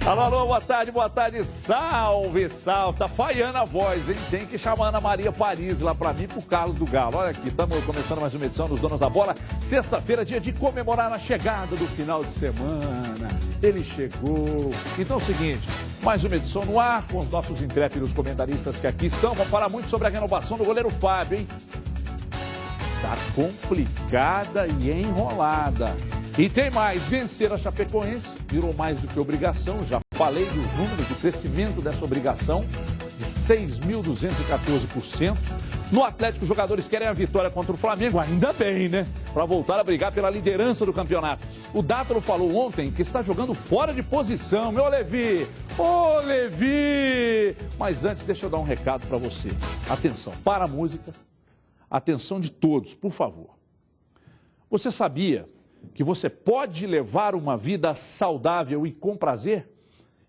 Alô, alô, boa tarde, salve, salve, tá falhando a voz, hein? Tem que chamar a Ana Maria Paris lá pra mim, pro Carlos do Galo. Olha aqui, estamos começando mais uma edição dos Donos da Bola. Sexta-feira, dia de comemorar a chegada do final de semana. Ele chegou. Então é o seguinte, mais uma edição no ar, com os nossos intrépidos comentaristas que aqui estão. Vamos falar muito sobre a renovação do goleiro Fábio, hein? Tá complicada e enrolada. E tem mais, vencer a Chapecoense virou mais do que obrigação. Já falei dos números do crescimento dessa obrigação, de 6.214%. No Atlético, os jogadores querem a vitória contra o Flamengo, ainda bem, né? Para voltar a brigar pela liderança do campeonato. O Dátalo falou ontem que está jogando fora de posição, meu Levi. Ô, Levi! Mas antes, deixa eu dar um recado para você. Atenção, para a música. Atenção de todos, por favor. Você sabia que você pode levar uma vida saudável e com prazer?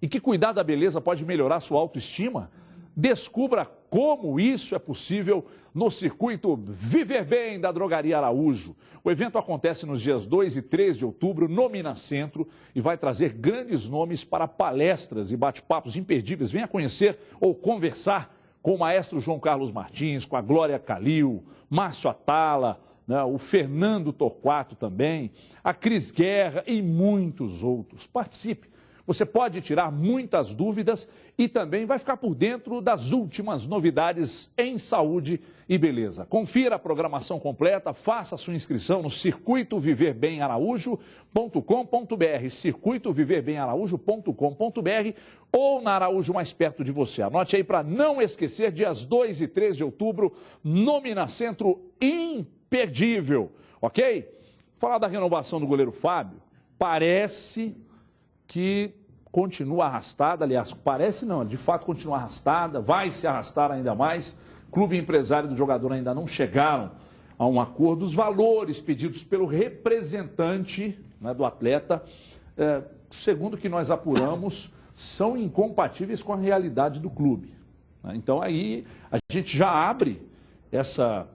E que cuidar da beleza pode melhorar sua autoestima? Descubra como isso é possível no circuito Viver Bem da Drogaria Araújo. O evento acontece nos dias 2 e 3 de outubro no Minacentro e vai trazer grandes nomes para palestras e bate-papos imperdíveis. Venha conhecer ou conversar com o maestro João Carlos Martins, com a Glória Calil, Márcio Atala, né, o Fernando Torquato também, a Cris Guerra e muitos outros. Participe. Você pode tirar muitas dúvidas e também vai ficar por dentro das últimas novidades em saúde e beleza. Confira a programação completa, faça a sua inscrição no circuitoviverbemaraújo.com.br, circuitoviverbemaraújo.com.br ou na Araújo mais perto de você. Anote aí para não esquecer, dias 2 e 3 de outubro, no Minacentro, imperdível, ok? Falar da renovação do goleiro Fábio, parece que continua arrastada, aliás, parece não, de fato continua arrastada, vai se arrastar ainda mais. Clube e empresário do jogador ainda não chegaram a um acordo. Os valores pedidos pelo representante, né, do atleta, segundo o que nós apuramos, são incompatíveis com a realidade do clube. Né? Então aí a gente já abre essa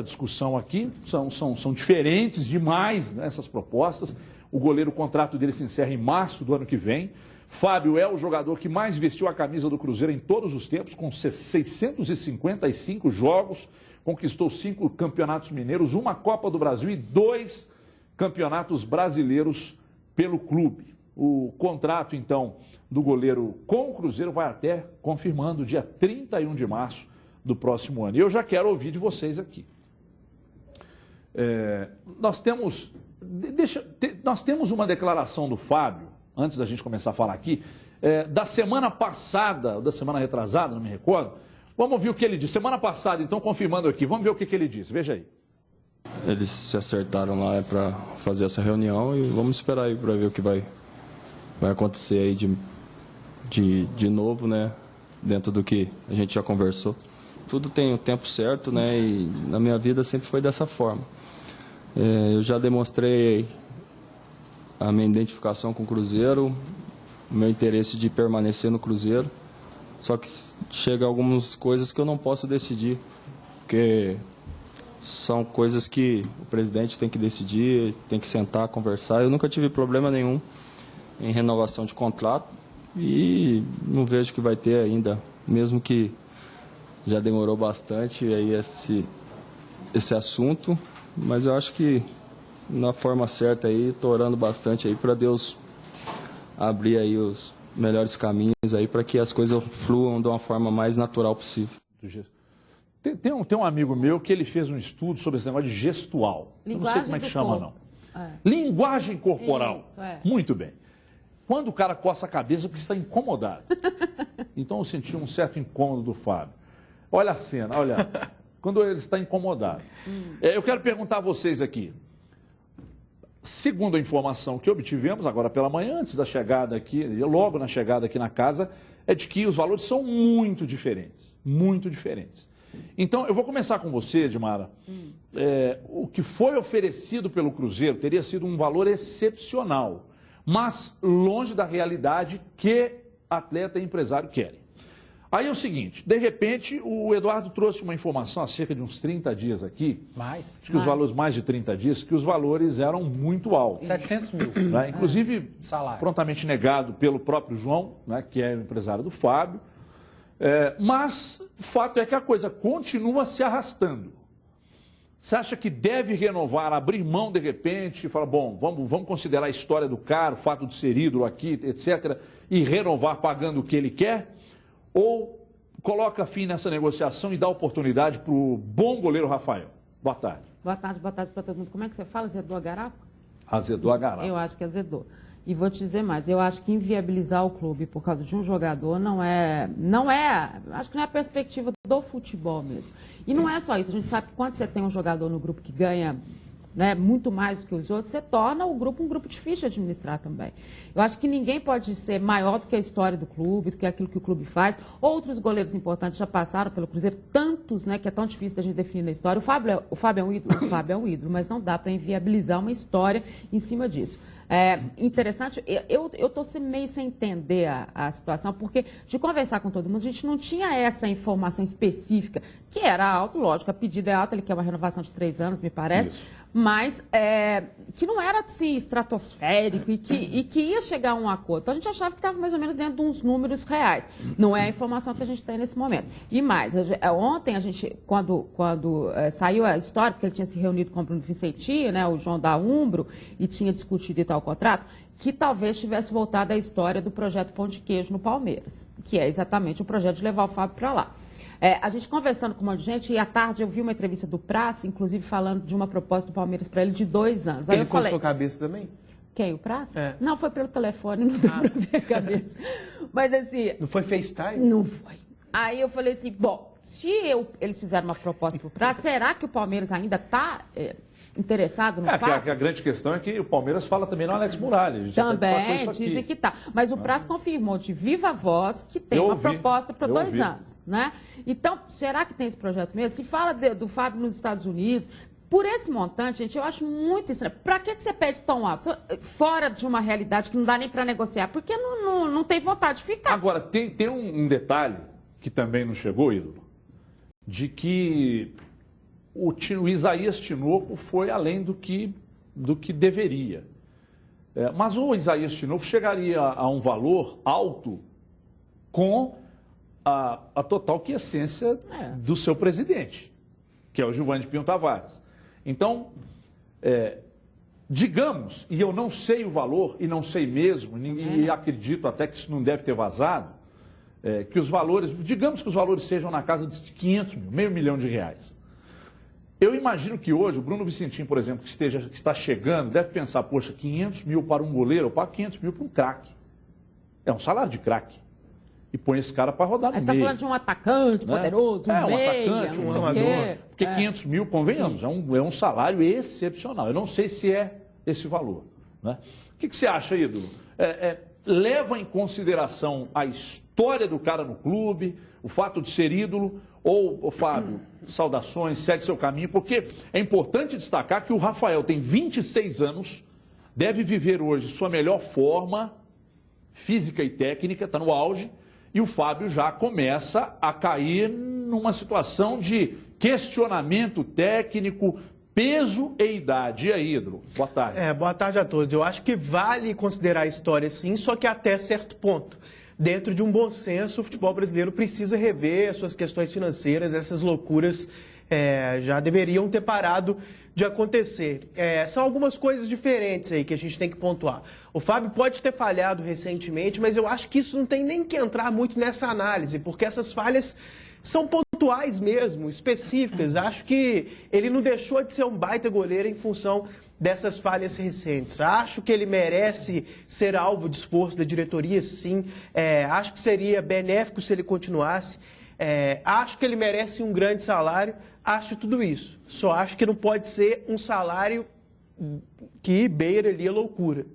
discussão aqui, são diferentes demais, né, essas propostas. O goleiro, o contrato dele se encerra em março do ano que vem. Fábio é o jogador que mais vestiu a camisa do Cruzeiro em todos os tempos, com 655 jogos, conquistou 5 campeonatos mineiros, 1 Copa do Brasil e 2 campeonatos brasileiros pelo clube. O contrato, então, do goleiro com o Cruzeiro vai até, confirmando, dia 31 de março do próximo ano. E eu já quero ouvir de vocês aqui. Nós temos uma declaração do Fábio, antes da gente começar a falar aqui, da semana passada, ou da semana retrasada, não me recordo. Vamos ouvir o que ele disse. Semana passada, então, confirmando aqui, vamos ver o que ele disse. Veja aí. Eles se acertaram lá para fazer essa reunião e vamos esperar aí para ver o que vai acontecer aí de novo, né? Dentro do que a gente já conversou. Tudo tem o tempo certo, né? E na minha vida sempre foi dessa forma. Eu já demonstrei a minha identificação com o Cruzeiro, o meu interesse de permanecer no Cruzeiro, só que chega algumas coisas que eu não posso decidir, porque são coisas que o presidente tem que decidir, tem que sentar, conversar. Eu nunca tive problema nenhum em renovação de contrato e não vejo que vai ter ainda, mesmo que já demorou bastante aí esse assunto. Mas eu acho que na forma certa aí, estou orando bastante aí para Deus abrir aí os melhores caminhos aí para que as coisas fluam de uma forma mais natural possível. Tem um amigo meu que ele fez um estudo sobre esse negócio de gestual. Eu não sei como é que chama, não. Linguagem corporal. Isso, muito bem. Quando o cara coça a cabeça, porque está incomodado. Então eu senti um certo incômodo do Fábio. Olha a cena, olha. Quando ele está incomodado. Eu quero perguntar a vocês aqui. Segundo a informação que obtivemos agora pela manhã, antes da chegada aqui, logo na chegada aqui na casa, é de que os valores são muito diferentes. Muito diferentes. Então, eu vou começar com você, Edmara. O que foi oferecido pelo Cruzeiro teria sido um valor excepcional, mas longe da realidade que atleta e empresário querem. Aí é o seguinte, de repente, o Eduardo trouxe uma informação há cerca de uns 30 dias aqui. Mais? Acho que os valores, mais de 30 dias, que os valores eram muito altos. 700 mil. Né? Inclusive, salário. Prontamente negado pelo próprio João, né, que é o empresário do Fábio. Mas o fato é que a coisa continua se arrastando. Você acha que deve renovar, abrir mão de repente, e falar, bom, vamos considerar a história do cara, o fato de ser ídolo aqui, etc., e renovar pagando o que ele quer? Ou coloca fim nessa negociação e dá oportunidade para o bom goleiro Rafael? Boa tarde. Boa tarde para todo mundo. Como é que você fala? Azedou a garapa? Azedou a garapa. Eu acho que azedou. E vou te dizer mais, eu acho que inviabilizar o clube por causa de um jogador acho que não é a perspectiva do futebol mesmo. E não é só isso, a gente sabe que quando você tem um jogador no grupo que ganha, né, muito mais do que os outros, você torna o grupo um grupo difícil de administrar também. Eu acho que ninguém pode ser maior do que a história do clube, do que aquilo que o clube faz. Outros goleiros importantes já passaram pelo Cruzeiro, tantos, né, que é tão difícil da gente definir na história. O Fábio é um ídolo, o Fábio é um ídolo, mas não dá para inviabilizar uma história em cima disso. Interessante, eu estou meio sem entender a situação, porque de conversar com todo mundo, a gente não tinha essa informação específica, que era alto, lógico, a pedida é alta, ele quer uma renovação de 3 anos, me parece. Isso. Mas que não era assim, estratosférico e que ia chegar a um acordo. Então, a gente achava que estava mais ou menos dentro de uns números reais. Não é a informação que a gente tem nesse momento. E mais, ontem a gente, quando saiu a história, porque ele tinha se reunido com o Bruno Vicentinho, né, o João da Umbro, e tinha discutido e tal contrato, que talvez tivesse voltado à história do projeto Pão de Queijo no Palmeiras, que é exatamente o projeto de levar o Fábio para lá. A gente conversando com um monte de gente, e à tarde eu vi uma entrevista do Praça, inclusive falando de uma proposta do Palmeiras para ele de 2 anos. Aí ele eu falei, sua cabeça também? Quem, o Praça? É. Não, foi pelo telefone, não deu para ver a cabeça. Mas assim... Não foi FaceTime? Não foi. Aí eu falei assim, bom, se eles fizeram uma proposta para o Praça, será que o Palmeiras ainda está... interessado no fato? A grande questão é que o Palmeiras fala também no Alex Muralha. Também, dizem que tá. Mas o Praça confirmou de viva voz que tem uma proposta para 2 anos, né? Então, será que tem esse projeto mesmo? Se fala do Fábio nos Estados Unidos, por esse montante, gente, eu acho muito estranho. Para que você pede tão alto? Fora de uma realidade que não dá nem para negociar, porque não tem vontade de ficar. Agora, tem um detalhe que também não chegou, ídolo, de que o Isaías Tinoco foi além do que deveria. Mas o Isaías Tinoco chegaria a um valor alto com a total quiescência do seu presidente, que é o Giovanni Pinho Tavares. Então, digamos, e eu não sei o valor, e não sei mesmo, e acredito até que isso não deve ter vazado, que os valores, digamos que os valores sejam na casa de 500 mil, R$500 mil. Eu imagino que hoje o Bruno Vicentinho, por exemplo, que está chegando, deve pensar, poxa, 500 mil para um goleiro, eu pago 500 mil para um craque. É um salário de craque. E põe esse cara para rodar no meio. Você está falando de um atacante poderoso, um atacante, um armador. Porque 500 mil, convenhamos, é um salário excepcional. Eu não sei se é esse valor. Né? O que você acha, ídolo? Leva em consideração a história do cara no clube, o fato de ser ídolo, ou, Fábio, saudações, segue seu caminho, porque é importante destacar que o Rafael tem 26 anos, deve viver hoje sua melhor forma física e técnica, está no auge, e o Fábio já começa a cair numa situação de questionamento técnico, peso e idade. E aí, ídolo? Boa tarde. Boa tarde a todos. Eu acho que vale considerar a história sim, só que até certo ponto. Dentro de um bom senso, o futebol brasileiro precisa rever as suas questões financeiras, essas loucuras já deveriam ter parado de acontecer. São algumas coisas diferentes aí que a gente tem que pontuar. O Fábio pode ter falhado recentemente, mas eu acho que isso não tem nem que entrar muito nessa análise, porque essas falhas são pontuais mesmo, específicas. Acho que ele não deixou de ser um baita goleiro em função dessas falhas recentes. Acho que ele merece ser alvo de esforço da diretoria, sim. Acho que seria benéfico se ele continuasse. Acho que ele merece um grande salário. Acho tudo isso. Só acho que não pode ser um salário que beira ali a loucura.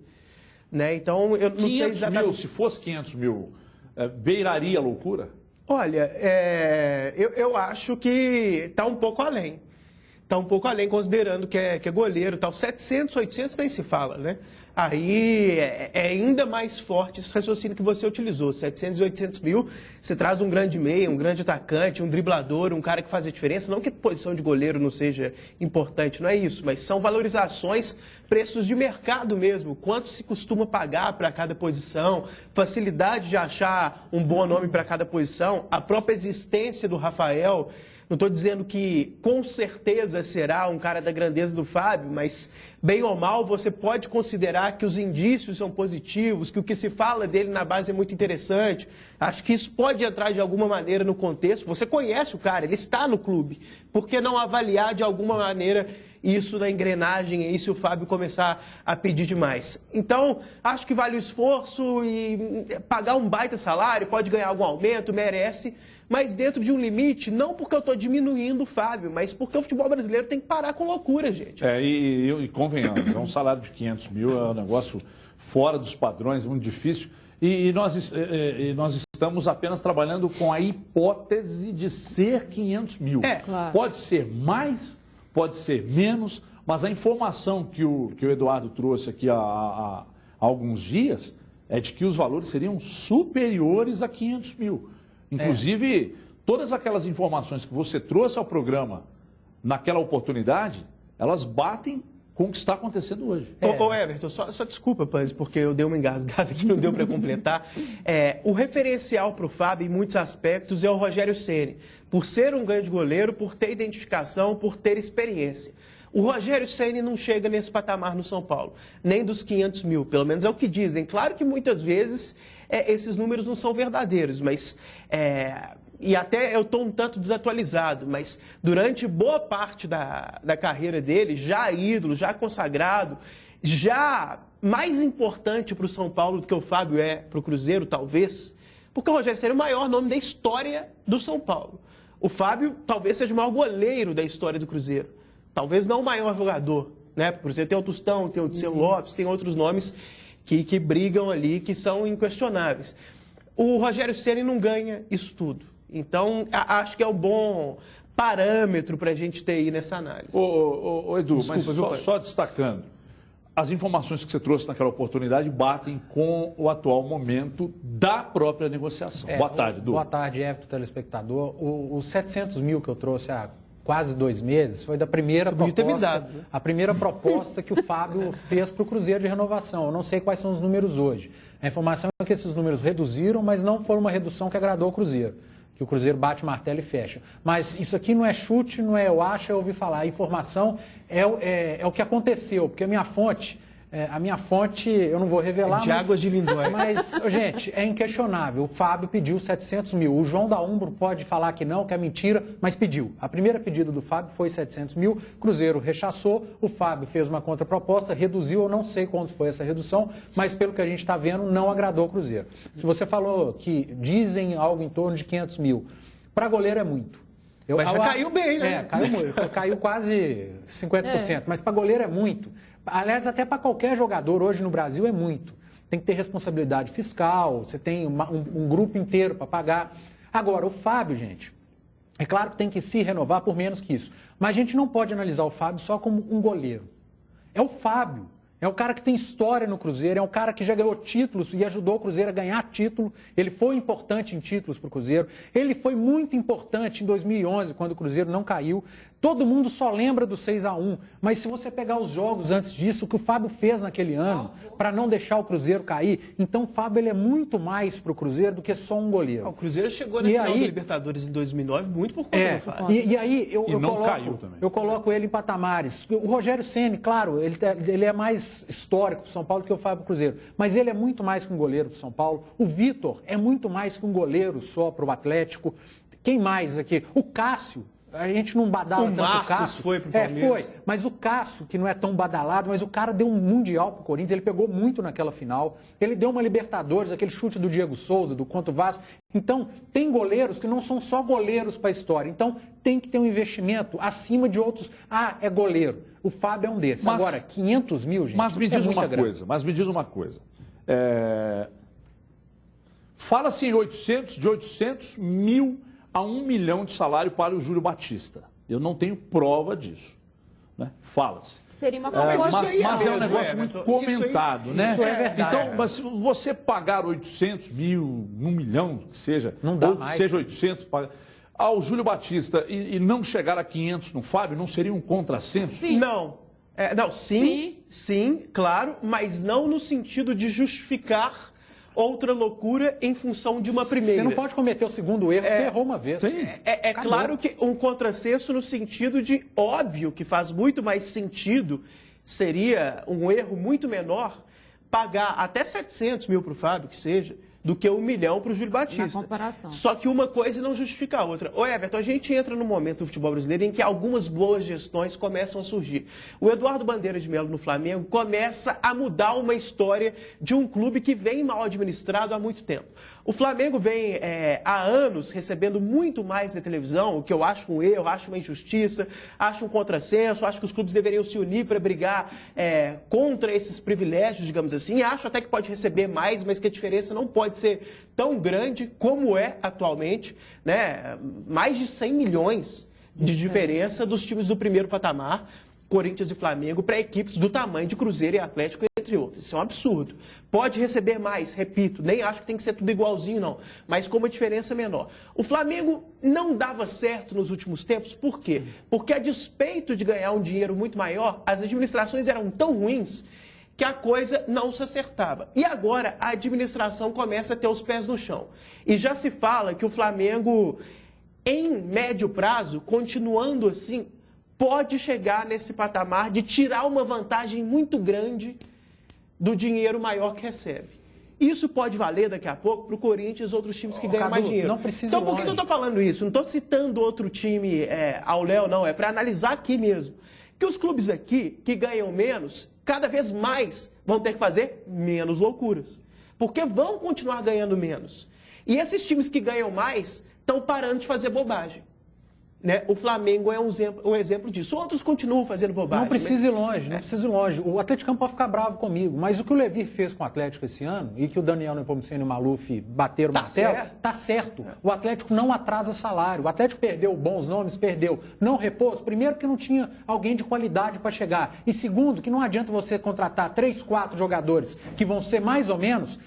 Né? Então, eu não sei exatamente... 500 mil, se fosse 500 mil, beiraria a loucura? Olha, eu acho que está um pouco além. está um pouco além, considerando que é goleiro e tal. 700, 800 nem se fala, né? Aí é ainda mais forte esse raciocínio que você utilizou. 700 e 800 mil, você traz um grande meia, um grande atacante, um driblador, um cara que faz a diferença. Não que a posição de goleiro não seja importante, não é isso, mas são valorizações, preços de mercado mesmo. Quanto se costuma pagar para cada posição, facilidade de achar um bom nome para cada posição, a própria existência do Rafael. Não estou dizendo que com certeza será um cara da grandeza do Fábio, mas bem ou mal você pode considerar que os indícios são positivos, que o que se fala dele na base é muito interessante. Acho que isso pode entrar de alguma maneira no contexto. Você conhece o cara, ele está no clube. Por que não avaliar de alguma maneira isso na engrenagem aí se o Fábio começar a pedir demais? Então, acho que vale o esforço e pagar um baita salário, pode ganhar algum aumento, merece, mas dentro de um limite, não porque eu estou diminuindo o Fábio, mas porque o futebol brasileiro tem que parar com loucura, gente. E convenhamos, um salário de 500 mil é um negócio fora dos padrões, muito difícil. E nós estamos apenas trabalhando com a hipótese de ser 500 mil. Claro. Pode ser mais, pode ser menos, mas a informação que o Eduardo trouxe aqui há alguns dias é de que os valores seriam superiores a 500 mil. Inclusive, todas aquelas informações que você trouxe ao programa naquela oportunidade, elas batem com o que está acontecendo hoje. Ô Everton, só desculpa, Panzi, porque eu dei uma engasgada que não deu para completar. O referencial para o Fábio, em muitos aspectos, é o Rogério Ceni. Por ser um grande goleiro, por ter identificação, por ter experiência. O Rogério Ceni não chega nesse patamar no São Paulo, nem dos 500 mil, pelo menos é o que dizem. Claro que muitas vezes esses números não são verdadeiros, mas... E até eu estou um tanto desatualizado, mas durante boa parte da carreira dele, já ídolo, já consagrado, já mais importante para o São Paulo do que o Fábio é para o Cruzeiro, talvez, porque o Rogério seria o maior nome da história do São Paulo. O Fábio talvez seja o maior goleiro da história do Cruzeiro, talvez não o maior jogador, né? Porque o Cruzeiro tem o Tostão, tem o Dirceu Lopes, tem outros nomes que brigam ali, que são inquestionáveis. O Rogério Ceni não ganha isso tudo. Então, acho que é um bom parâmetro para a gente ter aí nessa análise. Edu, Desculpa, mas só destacando, as informações que você trouxe naquela oportunidade batem com o atual momento da própria negociação. Boa tarde, Edu. Boa tarde, Everton, telespectador. Os 700 mil que eu trouxe há quase 2 meses foi da primeira proposta, a primeira proposta que o Fábio fez para o Cruzeiro de renovação. Eu não sei quais são os números hoje. A informação é que esses números reduziram, mas não foi uma redução que agradou o Cruzeiro. Que o Cruzeiro bate o martelo e fecha. Mas isso aqui não é chute, não é eu acho, é ouvir falar. A informação é o que aconteceu, porque a minha fonte, eu não vou revelar, de Águas de Lindóia. Mas, gente, é inquestionável. O Fábio pediu 700 mil. O João da Umbro pode falar que não, que é mentira, mas pediu. A primeira pedida do Fábio foi 700 mil, o Cruzeiro rechaçou, o Fábio fez uma contraproposta, reduziu, eu não sei quanto foi essa redução, mas pelo que a gente está vendo, não agradou o Cruzeiro. Se você falou que dizem algo em torno de 500 mil, para goleiro é muito. Mas já caiu bem, né? Caiu quase 50%, mas para goleiro é muito. Aliás, até para qualquer jogador hoje no Brasil é muito. Tem que ter responsabilidade fiscal, você tem um grupo inteiro para pagar. Agora, o Fábio, gente, é claro que tem que se renovar por menos que isso. Mas a gente não pode analisar o Fábio só como um goleiro. É o Fábio. É um cara que tem história no Cruzeiro, é um cara que já ganhou títulos e ajudou o Cruzeiro a ganhar título. Ele foi importante em títulos para o Cruzeiro. Ele foi muito importante em 2011, quando o Cruzeiro não caiu. Todo mundo só lembra do 6-1, mas se você pegar os jogos antes disso, o que o Fábio fez naquele ano, para não deixar o Cruzeiro cair, então o Fábio ele é muito mais para o Cruzeiro do que só um goleiro. O Cruzeiro chegou na final da Libertadores em 2009 muito por conta do Fábio. E aí caiu também. Eu coloco ele em patamares. O Rogério Ceni, claro, ele é mais histórico para o São Paulo do que o Fábio Cruzeiro, mas ele é muito mais que um goleiro do São Paulo. O Vitor é muito mais que um goleiro só para o Atlético. Quem mais aqui? O Cássio. A gente não badala tanto o Cássio. Foi pro Palmeiras. Foi. Mas o Cássio, que não é tão badalado, mas o cara deu um Mundial pro Corinthians, ele pegou muito naquela final. Ele deu uma Libertadores, aquele chute do Diego Souza, do contra o Vasco. Então, tem goleiros que não são só goleiros para a história. Então, tem que ter um investimento acima de outros. É goleiro. O Fábio é um desses. Agora, 500 mil, gente, mas me diz uma coisa. Fala-se em 800 mil a 1 milhão de salário para o Júlio Batista. Eu não tenho prova disso. Né? Fala-se. Seria uma Mas é um mesmo, negócio muito comentado, né? Isso é verdade. Então, mas se você pagar 800 mil, 1 milhão, que seja, não dá ou mais. seja 800, ao Júlio Batista e não chegar a 500 no Fábio, não seria um contrassenso? Sim. Não. Sim, claro, mas não no sentido de justificar outra loucura em função de uma primeira. Você não pode cometer o segundo erro, porque errou uma vez. É claro que um contrassenso no sentido de, óbvio que faz muito mais sentido, seria um erro muito menor, pagar até 700 mil para o Fábio, que seja, do que 1 milhão para o Júlio Batista. Na comparação. Só que uma coisa não justifica a outra. Ô Everton, a gente entra num momento do futebol brasileiro em que algumas boas gestões começam a surgir. O Eduardo Bandeira de Melo no Flamengo começa a mudar uma história de um clube que vem mal administrado há muito tempo. O Flamengo vem há anos recebendo muito mais na televisão, o que eu acho um erro, acho uma injustiça, acho um contrassenso, acho que os clubes deveriam se unir para brigar contra esses privilégios, digamos assim. Acho até que pode receber mais, mas que a diferença não pode ser tão grande como é atualmente, né? Mais de 100 milhões de diferença dos times do primeiro patamar, Corinthians e Flamengo, para equipes do tamanho de Cruzeiro e Atlético, entre outros. Isso é um absurdo. Pode receber mais, repito, nem acho que tem que ser tudo igualzinho, não, mas com uma diferença menor. O Flamengo não dava certo nos últimos tempos, por quê? Porque a despeito de ganhar um dinheiro muito maior, as administrações eram tão ruins que a coisa não se acertava. E agora a administração começa a ter os pés no chão. E já se fala que o Flamengo, em médio prazo, continuando assim, pode chegar nesse patamar de tirar uma vantagem muito grande do dinheiro maior que recebe. Isso pode valer daqui a pouco para o Corinthians e outros times que ganham mais dinheiro. Não precisa então, por que eu estou falando isso? Não estou citando outro time ao léu, não. É para analisar aqui mesmo. Que os clubes aqui, que ganham menos, cada vez mais vão ter que fazer menos loucuras. Porque vão continuar ganhando menos. E esses times que ganham mais estão parando de fazer bobagem. Né? O Flamengo é um exemplo disso. Outros continuam fazendo bobagem. Não precisa ir longe, não precisa ir longe. O Atlético pode ficar bravo comigo, mas o que o Levir fez com o Atlético esse ano, e que o Daniel Nepomuceno e o Maluf bateram o martelo, tá certo. O Atlético não atrasa salário. O Atlético perdeu bons nomes, perdeu. Não repôs, primeiro que não tinha alguém de qualidade para chegar. E segundo, que não adianta você contratar 3, 4 jogadores que vão ser mais ou menos,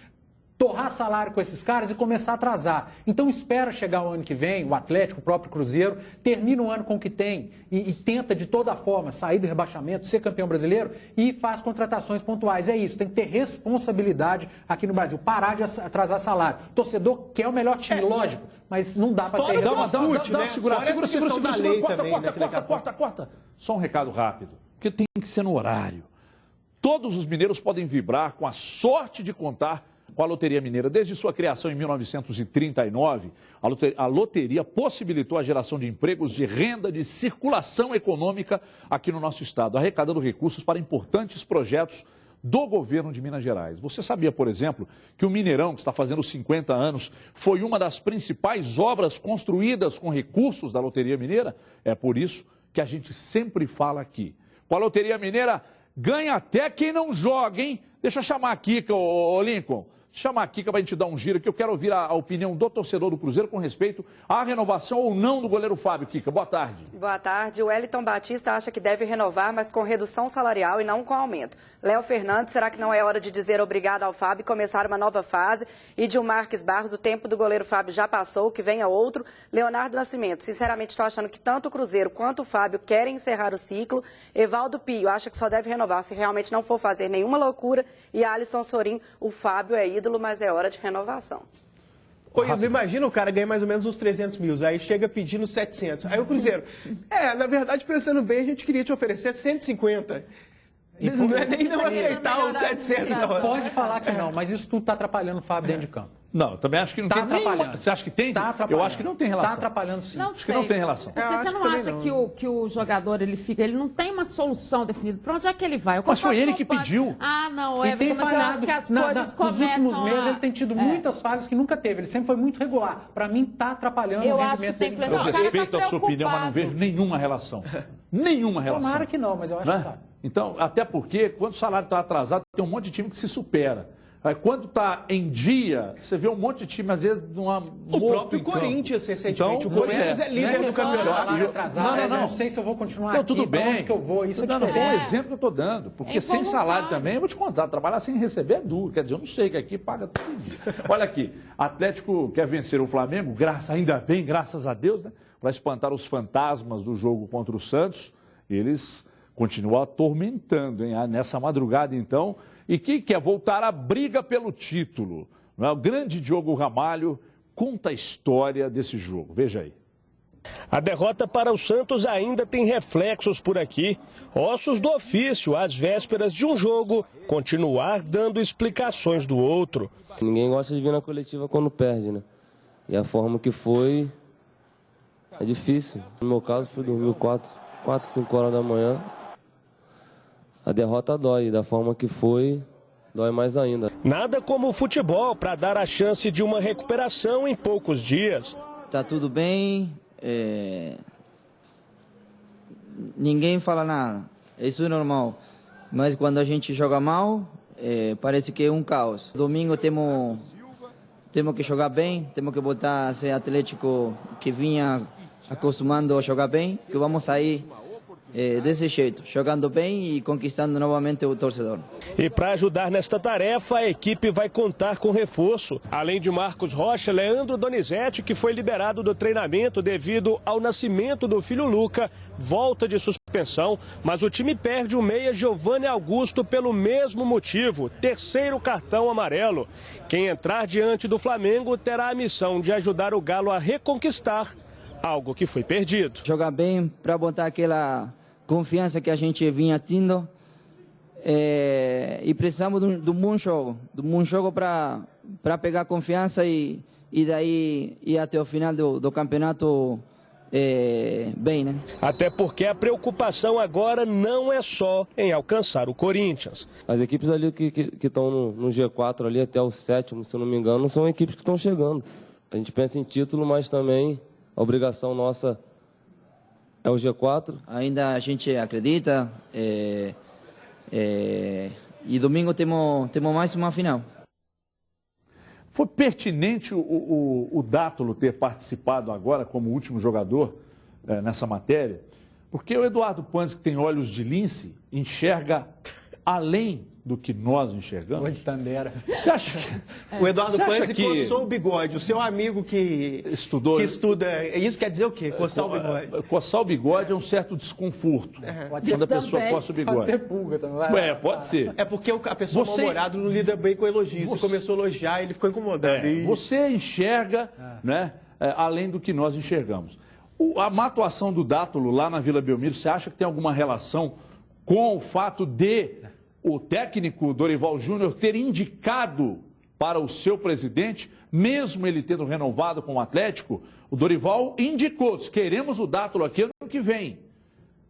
torrar salário com esses caras e começar a atrasar. Então espera chegar o ano que vem, o Atlético, o próprio Cruzeiro, termina o ano com o que tem e tenta de toda forma sair do rebaixamento, ser campeão brasileiro e faz contratações pontuais. É isso, tem que ter responsabilidade aqui no Brasil, parar de atrasar salário. O torcedor quer o melhor time, lógico, mas não dá para ser... Dá uma segura. Corta. Só um recado rápido, porque tem que ser no horário. Todos os mineiros podem vibrar com a sorte de contar com a Loteria Mineira. Desde sua criação em 1939, a loteria possibilitou a geração de empregos, de renda, de circulação econômica aqui no nosso estado, arrecadando recursos para importantes projetos do governo de Minas Gerais. Você sabia, por exemplo, que o Mineirão, que está fazendo 50 anos, foi uma das principais obras construídas com recursos da Loteria Mineira? É por isso que a gente sempre fala aqui. Com a Loteria Mineira, ganha até quem não joga, hein? Deixa eu chamar aqui, ô Lincoln. Chama a Kika para a gente dar um giro, que eu quero ouvir a opinião do torcedor do Cruzeiro com respeito à renovação ou não do goleiro Fábio. Kika, boa tarde. Boa tarde. O Wellington Batista acha que deve renovar, mas com redução salarial e não com aumento. Léo Fernandes, será que não é hora de dizer obrigado ao Fábio e começar uma nova fase? E Gil Marques Barros, o tempo do goleiro Fábio já passou, que venha outro. Leonardo Nascimento, sinceramente estou achando que tanto o Cruzeiro quanto o Fábio querem encerrar o ciclo. Evaldo Pio acha que só deve renovar se realmente não for fazer nenhuma loucura. E Alisson Sorin, o Fábio é ídolo, mas é hora de renovação. Oi, imagina o cara ganha mais ou menos uns 300 mil, aí chega pedindo 700. Aí o Cruzeiro, na verdade, pensando bem, a gente queria te oferecer 150. Não é nem não aceitar os 700 na hora. Pode falar que não, mas isso tudo está atrapalhando o Fábio dentro de campo. Não, eu também acho que não tem nenhuma. Você acha que tem? Eu acho que não tem relação. Está atrapalhando sim. Acho que não tem relação. Porque você não acha que o jogador ele não tem uma solução definida. Para onde é que ele vai? Mas foi ele que pediu. Ah, não, Everton, tem falhado. Eu acho que as coisas começam. Nos últimos meses ele tem tido muitas falhas que nunca teve. Ele sempre foi muito regular. Para mim, está atrapalhando o rendimento dele. Eu respeito a sua opinião, mas não vejo nenhuma relação. Nenhuma relação. Tomara que não, mas eu acho que sabe. Então, até porque, quando o salário está atrasado, tem um monte de time que se supera. Quando está em dia, você vê um monte de time, às vezes, o próprio Corinthians, recentemente. Então, o Corinthians é líder do campeonato. Não sei se eu vou continuar aqui, tudo bem. onde que eu vou. Isso é um exemplo que eu estou dando. Porque sem salário também, eu vou te contar, trabalhar sem receber é duro. Quer dizer, eu não sei, que aqui paga tudo. Olha aqui, Atlético quer vencer o Flamengo, ainda bem, graças a Deus, né? Para espantar os fantasmas do jogo contra o Santos. Eles continuam atormentando, hein? Nessa madrugada, então. E quem quer voltar à briga pelo título? Não é? O grande Diogo Ramalho conta a história desse jogo. Veja aí. A derrota para o Santos ainda tem reflexos por aqui. Ossos do ofício, às vésperas de um jogo, continuar dando explicações do outro. Ninguém gosta de vir na coletiva quando perde, né? E a forma que foi é difícil. No meu caso, fui dormir 4, 5 horas da manhã. A derrota dói, da forma que foi, dói mais ainda. Nada como o futebol para dar a chance de uma recuperação em poucos dias. Tá tudo bem, ninguém fala nada, isso é normal. Mas quando a gente joga mal, parece que é um caos. Domingo temos que jogar bem, temos que voltar a ser Atlético que vinha acostumando a jogar bem, que vamos sair desse jeito, jogando bem e conquistando novamente o torcedor. E para ajudar nesta tarefa, a equipe vai contar com reforço. Além de Marcos Rocha, Leandro Donizete, que foi liberado do treinamento devido ao nascimento do filho Luca, volta de suspensão, mas o time perde o meia Giovanni Augusto pelo mesmo motivo, terceiro cartão amarelo. Quem entrar diante do Flamengo terá a missão de ajudar o Galo a reconquistar algo que foi perdido. Jogar bem para botar aquela confiança que a gente vinha tendo e precisamos de um bom jogo para pegar confiança e daí ir até o final do campeonato bem, né? Até porque a preocupação agora não é só em alcançar o Corinthians. As equipes ali que estão no G4 ali até o 7º, se eu não me engano, são equipes que estão chegando. A gente pensa em título, mas também a obrigação nossa é o G4. Ainda a gente acredita e domingo temos mais uma final. Foi pertinente o Dátulo ter participado agora como último jogador nessa matéria, porque o Eduardo Panzi, que tem olhos de lince, enxerga além do que nós enxergamos. Onde Tandera. Você acha que... O Eduardo Panzi coçou o bigode. O seu amigo que estuda... Isso quer dizer o quê? Coçar o bigode. Coçar o bigode é um certo desconforto. Quando a pessoa coça o bigode. Pode ser pulga também. Pode ser. É porque a pessoa mal-humorada não lida bem com elogios. Você começou a elogiar e ele ficou incomodado. Você enxerga, né, além do que nós enxergamos. A má atuação do Dátulo lá na Vila Belmiro, você acha que tem alguma relação com o fato de o técnico Dorival Júnior ter indicado para o seu presidente, mesmo ele tendo renovado com o Atlético, o Dorival indicou, queremos o Dátulo aqui ano que vem.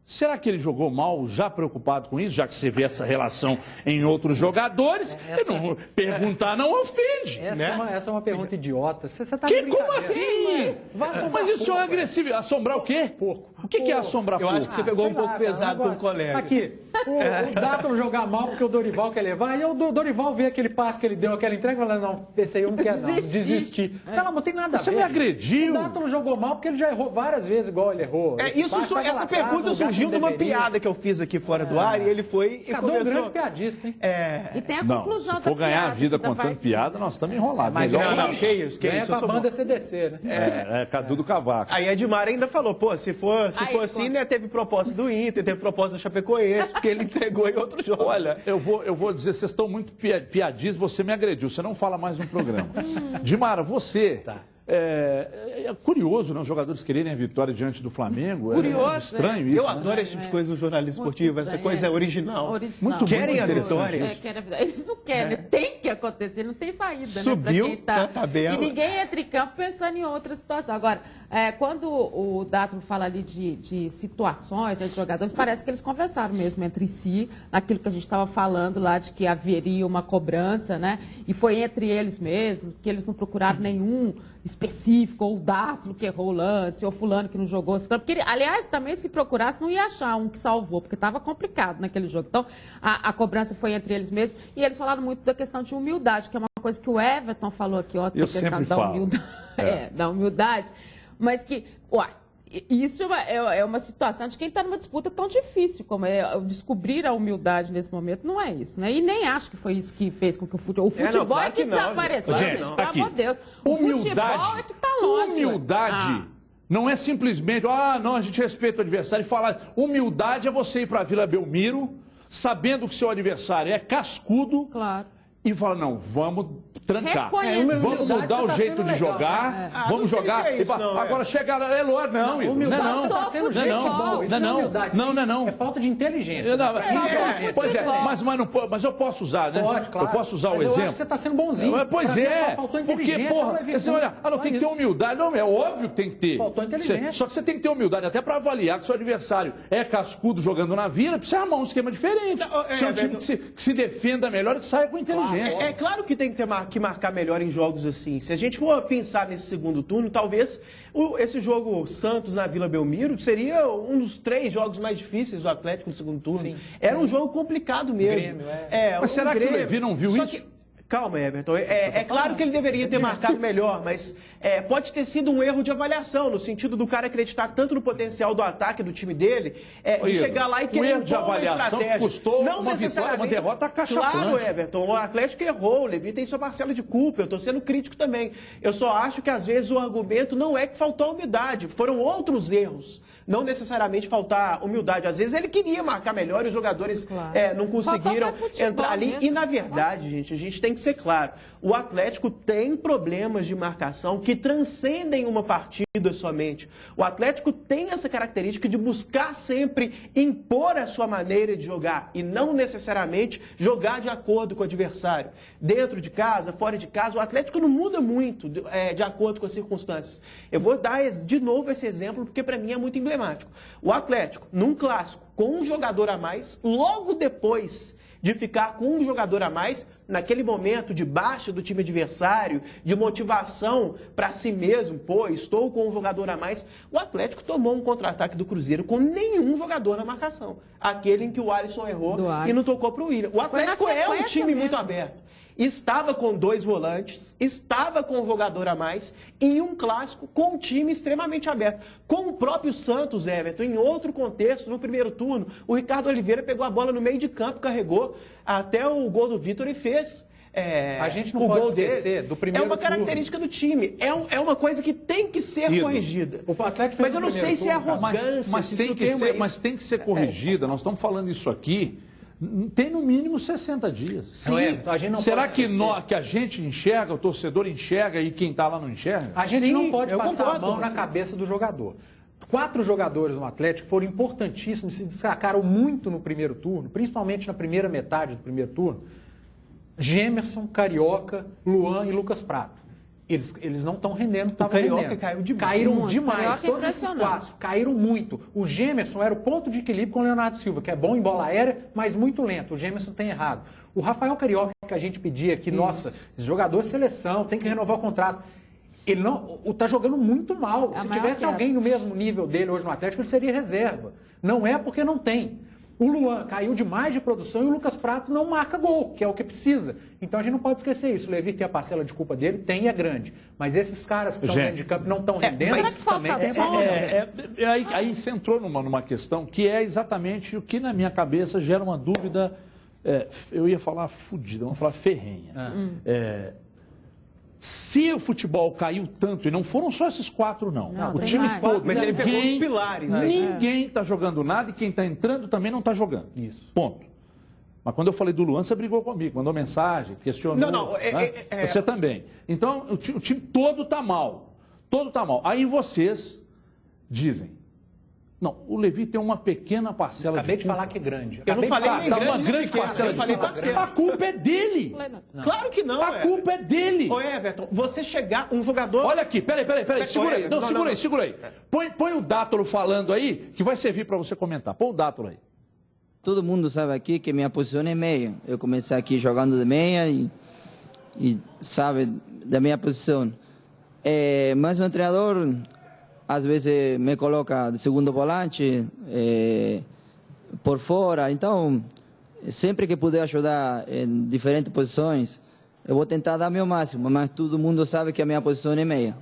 Será que ele jogou mal, já preocupado com isso, já que você vê essa relação em outros jogadores? Perguntar não ofende. Essa é uma pergunta idiota. Você tá como assim? Mas isso é agressivo. Assombrar o quê? Porco. O que é assombrar porco? Eu acho que você pegou um pouco pesado com o colega. Aqui, o Dátulo jogar mal porque o Dorival quer levar, e o Dorival vê aquele passe que ele deu, aquela entrega, e fala, não, esse aí eu não quero não, desisti. Não tem nada a ver. Você me agrediu. O Dátulo jogou mal porque ele já errou várias vezes igual ele errou. Essa pergunta surgiu de uma piada que eu fiz aqui fora do ar e ele foi e começou... um grande piadista, hein? E tem a conclusão se for ganhar a vida contando piada, nós estamos enrolados. Não, que isso? Ganha com a banda CDC, né? Cadu do Cavaco. Aí a Edmar ainda falou, se for assim, né, teve proposta do Inter, teve proposta do Chapecoense, porque ele entregou em outro jogo. Olha, eu vou dizer, vocês estão muito piadistas, você me agrediu, você não fala mais no programa. Dimara, você... É curioso, né? Os jogadores quererem a vitória diante do Flamengo. Curioso, é estranho isso. Eu adoro esse tipo de coisa no jornalismo esportivo, essa coisa é original. Muito querem a vitória. Eles não querem, tem que acontecer, não tem saída. Subiu né, pra quem na tabela. E ninguém entra em campo pensando em outra situação. Agora, quando o Dátulo fala ali de situações, de jogadores, parece que eles conversaram mesmo entre si, naquilo que a gente estava falando lá, de que haveria uma cobrança, né? E foi entre eles mesmos, que eles não procuraram nenhum específico, ou o Dátilo que errou o lance, ou fulano que não jogou. Porque, aliás, também se procurasse, não ia achar um que salvou, porque estava complicado naquele jogo. Então, a cobrança foi entre eles mesmos. E eles falaram muito da questão de humildade, que é uma coisa que o Everton falou aqui ontem, a questão da humildade. Da humildade. Mas que, isso é uma situação de quem está numa disputa tão difícil como descobrir a humildade nesse momento. Não é isso, né? E nem acho que foi isso que fez com que o futebol claro que desapareceu, gente, pelo amor de Deus. O futebol é que está longe. Humildade não é simplesmente, não, a gente respeita o adversário e falar. Humildade é você ir para a Vila Belmiro, sabendo que seu adversário é cascudo. Claro. E fala, não, vamos trancar. Vamos mudar o jeito de jogar. Vamos jogar. Agora chega lá, é lógico, não. Humildade está sendo futebol. Isso não é humildade. Não. É falta de inteligência. Pois é, mas eu posso usar, né? Pode, claro. Eu posso usar o exemplo. exemplo. Eu acho que você está sendo bonzinho. Pois é. Porque, porra, você olha, tem que ter humildade. Não, é óbvio que tem que ter. Faltou inteligência. Só que você tem que ter humildade até para avaliar que seu adversário é cascudo jogando na Vila, precisa armar um esquema diferente. Se é um time que se defenda melhor e que saia com inteligência. É claro que tem que marcar melhor em jogos assim. Se a gente for pensar nesse segundo turno, talvez esse jogo Santos na Vila Belmiro seria um dos 3 jogos mais difíceis do Atlético no segundo turno. Sim. Era um jogo complicado mesmo. Grêmio, mas será que o Levi não viu isso? Calma, Everton. É claro que ele deveria ter marcado melhor, mas pode ter sido um erro de avaliação, no sentido do cara acreditar tanto no potencial do ataque do time dele, de chegar lá e querer um erro de avaliação que custou uma vitória, uma derrota cachapante. Claro, Everton. O Atlético errou, o Levi tem sua parcela de culpa, eu estou sendo crítico também. Eu só acho que, às vezes, o argumento não é que faltou humildade, foram outros erros. Não necessariamente faltar humildade. Às vezes ele queria marcar melhor e os jogadores não conseguiram entrar ali. E, na verdade, gente, a gente tem que ser claro. O Atlético tem problemas de marcação que transcendem uma partida somente. O Atlético tem essa característica de buscar sempre impor a sua maneira de jogar e não necessariamente jogar de acordo com o adversário. Dentro de casa, fora de casa, o Atlético não muda muito de acordo com as circunstâncias. Eu vou dar de novo esse exemplo porque para mim é muito emblemático. O Atlético, num clássico, com um jogador a mais, logo depois de ficar com um jogador a mais, naquele momento de baixa do time adversário, de motivação para si mesmo, estou com um jogador a mais, o Atlético tomou um contra-ataque do Cruzeiro com nenhum jogador na marcação. Aquele em que o Alisson errou e não tocou para o William. O Atlético é um time muito aberto. Estava com 2 volantes, estava com um jogador a mais, em um clássico, com um time extremamente aberto. Com o próprio Santos, Everton, em outro contexto, no primeiro turno, o Ricardo Oliveira pegou a bola no meio de campo, carregou até o gol do Vitor e fez. A gente não pode esquecer do primeiro turno. É uma característica do time. É uma coisa que tem que ser corrigida. O Atlético fez mas eu não sei se é arrogância. Mas tem que ser corrigida. Nós estamos falando isso aqui. Tem no mínimo 60 dias. Sim. A gente não Será que a gente enxerga, o torcedor enxerga e quem está lá não enxerga? A gente não pode passar a mão na cabeça do jogador. 4 jogadores no Atlético foram importantíssimos, se destacaram muito no primeiro turno, principalmente na primeira metade do primeiro turno. Gemerson, Carioca, Luan e Lucas Prato. Eles não estão rendendo, estavam rendendo. O Carioca caiu demais. Caíram demais, todos esses 4. Caíram muito. O Gemerson era o ponto de equilíbrio com o Leonardo Silva, que é bom em bola aérea, mas muito lento. O Gemerson tem errado. O Rafael Carioca, que a gente pedia aqui, nossa, esse jogador é seleção, tem que renovar o contrato. Ele não está jogando muito mal. Se tivesse alguém no mesmo nível dele hoje no Atlético, ele seria reserva. Não é porque não tem. O Luan caiu demais de produção e o Lucas Prato não marca gol, que é o que precisa. Então a gente não pode esquecer isso. O Levi tem a parcela de culpa dele, tem e é grande. Mas esses caras que estão dentro de campo não estão rendendo. Mas também aí você entrou numa questão que é exatamente o que na minha cabeça gera uma dúvida, eu ia falar fudida, vamos falar ferrenha. Se o futebol caiu tanto, e não foram só esses 4, não. O time todo. Mas ele pegou os pilares. Ninguém está jogando nada e quem está entrando também não está jogando. Isso. Ponto. Mas quando eu falei do Luan, você brigou comigo, mandou mensagem, questionou. Não. Você também. Então, o time todo está mal. Todo está mal. Aí vocês dizem. Não, o Levi tem uma pequena parcela Acabei de falar que é grande. Eu não falei nem grande, uma grande parcela de culpa. A culpa é dele. Não. Claro que não. A culpa é dele. Ô, Everton, você chegar um jogador... Olha aqui, peraí. Segura aí. Segura aí. Põe o Dátolo falando aí, que vai servir para você comentar. Põe o Dátolo aí. Todo mundo sabe aqui que minha posição é meia. Eu comecei aqui jogando de meia e sabe da minha posição. Mas o treinador, às vezes, me coloca de segundo volante, por fora. Então, sempre que puder ajudar em diferentes posições, eu vou tentar dar meu máximo, mas todo mundo sabe que a minha posição é meia.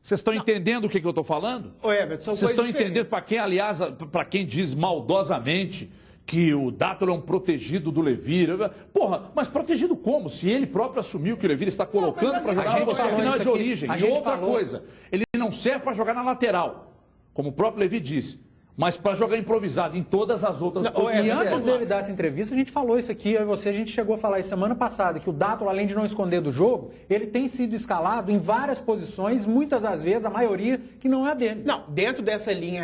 Vocês estão entendendo o que eu estou falando? Everton, vocês estão entendendo, para quem, aliás, para quem diz maldosamente que o Dátulo é um protegido do Levir. Porra, mas protegido como? Se ele próprio assumiu que o Levir está colocando para jogar com você, que não é de origem. E outra coisa, ele não serve para jogar na lateral, como o próprio Levir disse. Mas para jogar improvisado em todas as outras posições. E antes dele dar essa entrevista, a gente falou isso aqui, a gente chegou a falar isso semana passada, que o Dátulo, além de não esconder do jogo, ele tem sido escalado em várias posições, muitas das vezes, a maioria, que não é dele. Não, dentro dessa linha,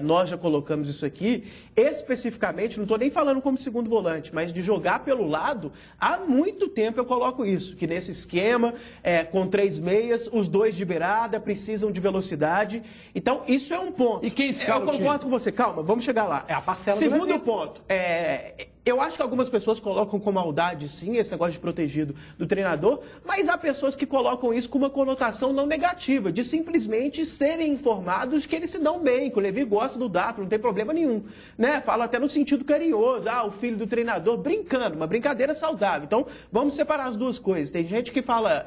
nós já colocamos isso aqui, especificamente, não estou nem falando como segundo volante, mas de jogar pelo lado, há muito tempo eu coloco isso, que nesse esquema, com 3 meias, os 2 de beirada, precisam de velocidade, então isso é um ponto. E quem escala o time? Eu concordo com você, calma, vamos chegar lá. É a parcela do Segundo ponto, eu acho que algumas pessoas colocam com maldade, sim, esse negócio de protegido do treinador, mas há pessoas que colocam isso com uma conotação não negativa, de simplesmente serem informados que eles se dão bem, que o Levir gosta do Dátulo, não tem problema nenhum. Né? Fala até no sentido carinhoso, o filho do treinador, brincando, uma brincadeira saudável. Então, vamos separar as duas coisas. Tem gente que fala,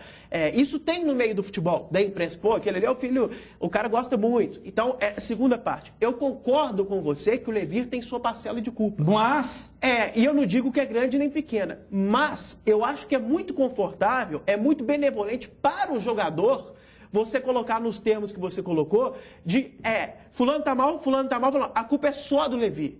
isso tem no meio do futebol, da imprensa, pô, aquele ali é o filho, o cara gosta muito. Então, segunda parte, eu concordo com você que o Levir tem sua parcela de culpa. Mas... e eu não digo que é grande nem pequena, mas eu acho que é muito confortável, é muito benevolente para o jogador você colocar nos termos que você colocou, de fulano tá mal, fulano, a culpa é só do Levir.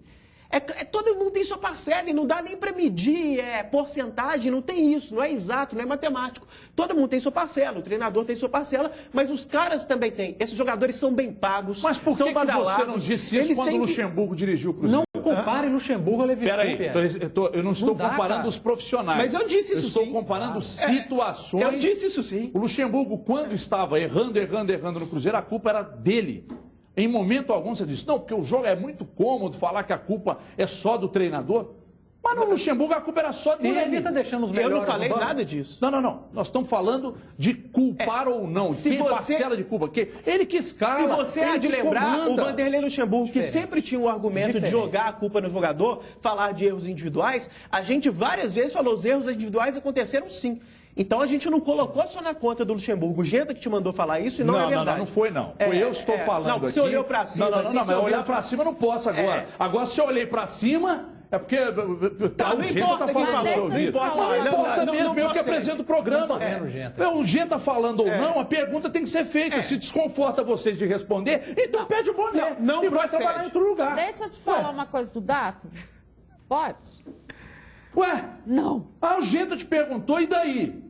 Todo mundo tem sua parcela e não dá nem para medir porcentagem, não tem isso, não é exato, não é matemático. Todo mundo tem sua parcela, o treinador tem sua parcela, mas os caras também têm. Esses jogadores são bem pagos, mas por são que badalados. Você não disse isso quando o Luxemburgo dirigiu o Cruzeiro? Não compare Luxemburgo a Levir. Peraí, eu não estou comparando os profissionais. Mas eu disse isso sim. Eu estou comparando situações. Eu disse isso sim. O Luxemburgo, quando estava errando no Cruzeiro, a culpa era dele. Em momento algum você disse, não, porque o jogo é muito cômodo falar que a culpa é só do treinador. Mas no Luxemburgo a culpa era só dele. O Levir está deixando os melhores. Eu não falei nada disso. Não. Nós estamos falando de culpar ou não. Quem parcela de culpa? Porque ele que escala. Se você há de lembrar, o Vanderlei Luxemburgo, que sempre tinha o argumento de jogar a culpa no jogador, falar de erros individuais, a gente várias vezes falou, os erros individuais aconteceram sim. Então a gente não colocou só na conta do Luxemburgo. O Genta que te mandou falar isso e não é verdade. Não foi não. Foi eu que estou falando aqui. Não, você olhou para cima. Não, mas olhar para cima eu não posso agora. Agora se eu olhei para cima, é porque não importa quem falou. Não importa. Não importa mesmo, eu que apresento o programa. O Genta falando ou não, a pergunta tem que ser feita. Se desconforta vocês de responder, então pede o boné e vai trabalhar em outro lugar. Deixa eu te falar uma coisa do Dátulo. Pode? Ué? Não. O Genta te perguntou, e daí?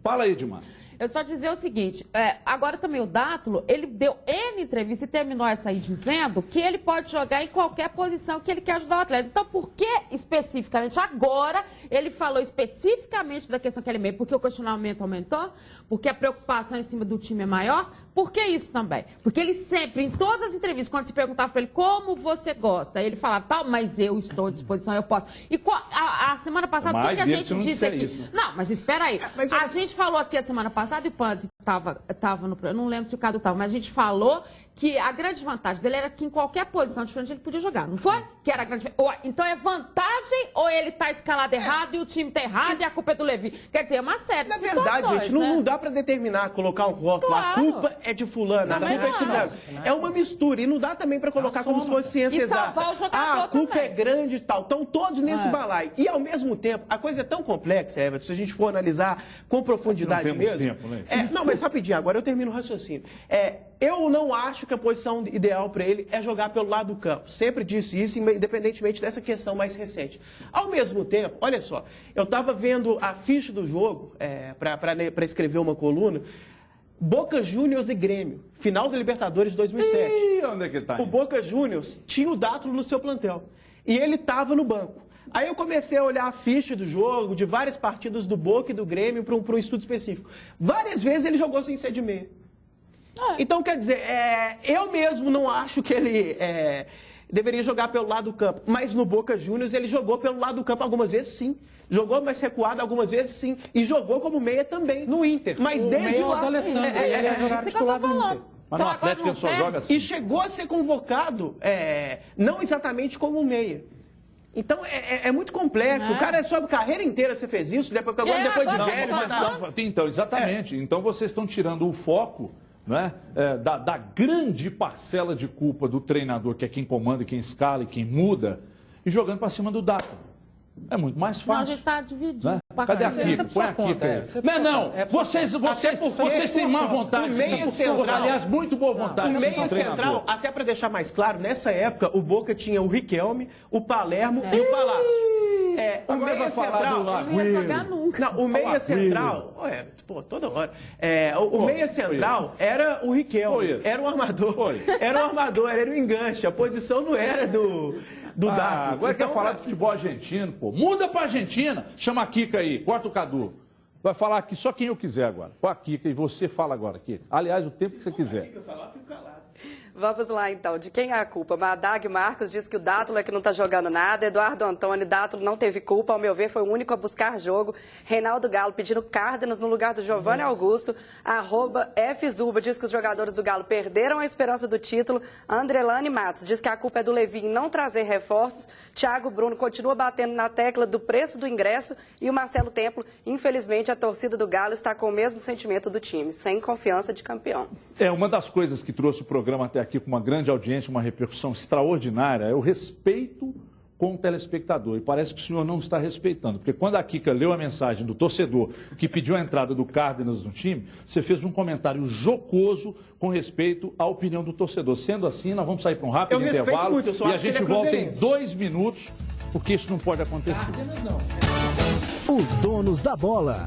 Fala aí, Edmar. Eu só dizer o seguinte, agora também o Dátulo, ele deu N entrevista e terminou essa aí dizendo que ele pode jogar em qualquer posição que ele quer ajudar o atleta. Então, por que especificamente agora ele falou especificamente da questão que ele é meio? Porque o questionamento aumentou? Porque a preocupação em cima do time é maior? Por que isso também? Porque ele sempre, em todas as entrevistas, quando se perguntava para ele como você gosta, ele falava, mas eu estou à disposição, eu posso. E a semana passada, o que a gente disse aqui? Isso, né? Não, mas espera aí. A gente falou aqui a semana passada, e o Panzi estava no programa, não lembro se o Cadu estava, mas a gente falou que a grande vantagem dele era que em qualquer posição diferente ele podia jogar, não foi? Que era a grande... Então é vantagem ou ele está escalado errado e o time está errado e a culpa é do Levir? Quer dizer, é uma série de situações. Na verdade, gente, não dá para determinar, colocar um rótulo, a culpa é de fulano, a culpa é de ciclano. É uma mistura e não dá também para colocar como se fosse ciência exata. A culpa é grande e tal. Estão todos nesse balaio. E ao mesmo tempo, a coisa é tão complexa, Everton, se a gente for analisar com profundidade mesmo. Não, mas rapidinho, agora eu termino o raciocínio. Eu não acho que a posição ideal para ele é jogar pelo lado do campo. Sempre disse isso, independentemente dessa questão mais recente. Ao mesmo tempo, olha só, eu estava vendo a ficha do jogo para escrever uma coluna. Boca Juniors e Grêmio, final da Libertadores 2007. Ih, onde é que ele tá? O Boca Juniors tinha o Dátulo no seu plantel e ele estava no banco. Aí eu comecei a olhar a ficha do jogo, de várias partidas do Boca e do Grêmio para um estudo específico. Várias vezes ele jogou sem ser de meia. Então, quer dizer, eu mesmo não acho que ele deveria jogar pelo lado do campo. Mas no Boca Juniors ele jogou pelo lado do campo algumas vezes, sim. Jogou mais recuado algumas vezes, sim. E jogou como meia também. No Inter. Mas desde lá... Ele ia jogar titular no Inter. Mas no Atlético ele só joga assim. E chegou a ser convocado, não exatamente como meia. Então é muito complexo. O cara é sua carreira inteira você fez isso, depois de velho já tá... Então, exatamente. Então vocês estão tirando o foco, né, da grande parcela de culpa do treinador, que é quem comanda, quem escala e quem muda, e jogando para cima do Data. É muito mais fácil. Não, a gente está dividido. Né? Cadê a Kika? Põe a Kika aí. Não, vocês têm má vontade. Aliás, muito boa vontade. O meio central, até para deixar mais claro, nessa época o Boca tinha o Riquelme, o Palermo e o Palácio. O meia central... Não ia jogar nunca. Não, o meia central... toda hora. O meia central era o Riquelme, era o armador. Era o armador, era o enganche. A posição não era do Dátilo. Agora quer falar de futebol argentino, pô. Muda pra Argentina. Chama a Kika aí, corta o Cadu. Vai falar aqui só quem eu quiser agora. Com a Kika e você fala agora, Kika. Aliás, o tempo que você quiser. Kika falar, fico calado. Vamos lá, então. De quem é a culpa? Madag Marcos diz que o Dátilo é que não está jogando nada. Eduardo Antônio, Dátilo não teve culpa. Ao meu ver, foi o único a buscar jogo. Reinaldo Galo pedindo Cárdenas no lugar do Giovanni Augusto. @FZuba diz que os jogadores do Galo perderam a esperança do título. Andrelane Matos diz que a culpa é do Levi em não trazer reforços. Thiago Bruno continua batendo na tecla do preço do ingresso. E o Marcelo Templo, infelizmente, a torcida do Galo está com o mesmo sentimento do time, sem confiança de campeão. Uma das coisas que trouxe o programa até aqui com uma grande audiência, uma repercussão extraordinária, é o respeito com o telespectador. E parece que o senhor não está respeitando, porque quando a Kika leu a mensagem do torcedor que pediu a entrada do Cárdenas no time, você fez um comentário jocoso com respeito à opinião do torcedor. Sendo assim, nós vamos sair para um rápido intervalo e a gente volta em 2 minutos, porque isso não pode acontecer. Os donos da bola.